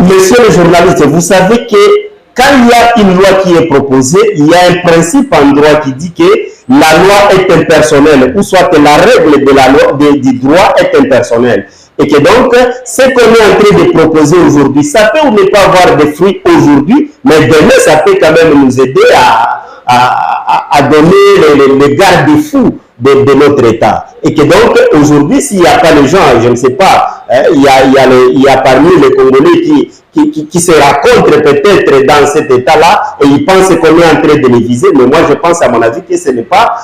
monsieur le journaliste, vous savez que quand il y a une loi qui est proposée, il y a un principe en droit qui dit que la loi est impersonnelle, ou soit que la règle de la loi, du droit est impersonnelle. Et que donc, ce qu'on est en train de proposer aujourd'hui, ça peut ou ne pas avoir de fruits aujourd'hui, mais demain, ça peut quand même nous aider à donner les garde-fous de notre État. Et que donc, aujourd'hui, s'il n'y a pas les gens, je ne sais pas, il y a parmi les Congolais qui se racontent peut-être dans cet état-là et ils pensent qu'on est en train de les viser. Mais moi, je pense à mon avis que ce n'est pas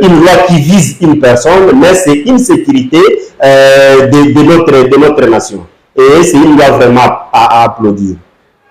une loi qui vise une personne, mais c'est une sécurité de notre nation. Et c'est une loi vraiment à applaudir.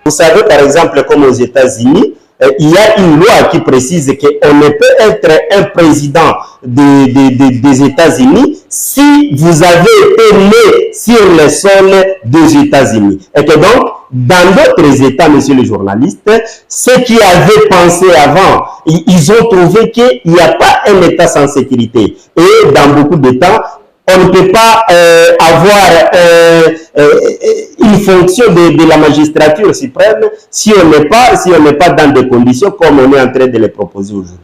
Vous savez, par exemple, comme aux États-Unis, il y a une loi qui précise qu'on ne peut être un président des États-Unis si vous avez été né sur le sol des États-Unis. Et que donc, dans d'autres États, monsieur le journaliste, ceux qui avaient pensé avant, ils ont trouvé qu'il n'y a pas un État sans sécurité. Et dans beaucoup d'États, on ne peut pas avoir une fonction de la magistrature suprême si on n'est pas dans des conditions comme on est en train de les proposer aujourd'hui.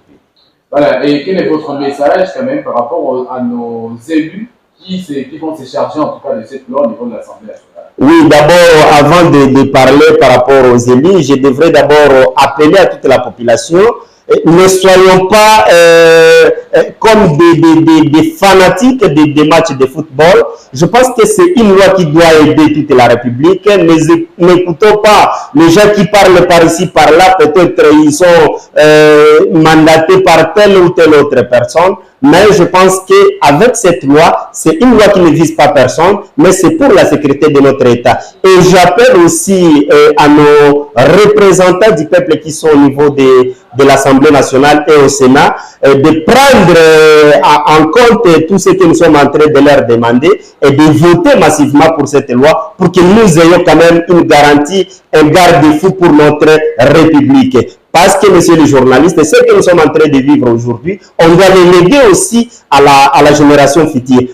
Voilà, et quel est votre message quand même par rapport à nos élus qui vont se charger en tout cas de cette loi au niveau de l'Assemblée nationale? Oui, d'abord, avant de parler par rapport aux élus, je devrais d'abord appeler à toute la population. Ne soyons pas comme des fanatiques des matchs de football. Je pense que c'est une loi qui doit aider toute la République. N'écoutons pas les gens qui parlent par ici, par là. Peut-être ils sont mandatés par telle ou telle autre personne. Mais je pense qu'avec cette loi, c'est une loi qui ne vise pas personne, mais c'est pour la sécurité de notre État. Et j'appelle aussi à nos représentants du peuple qui sont au niveau de l'Assemblée nationale et au Sénat, de prendre en compte tout ce que nous sommes en train de leur demander et de voter massivement pour cette loi pour que nous ayons quand même une garantie, un garde-fou pour notre République. Parce que, monsieur le journaliste, ce que nous sommes en train de vivre aujourd'hui, on doit le léguer aussi à la génération future.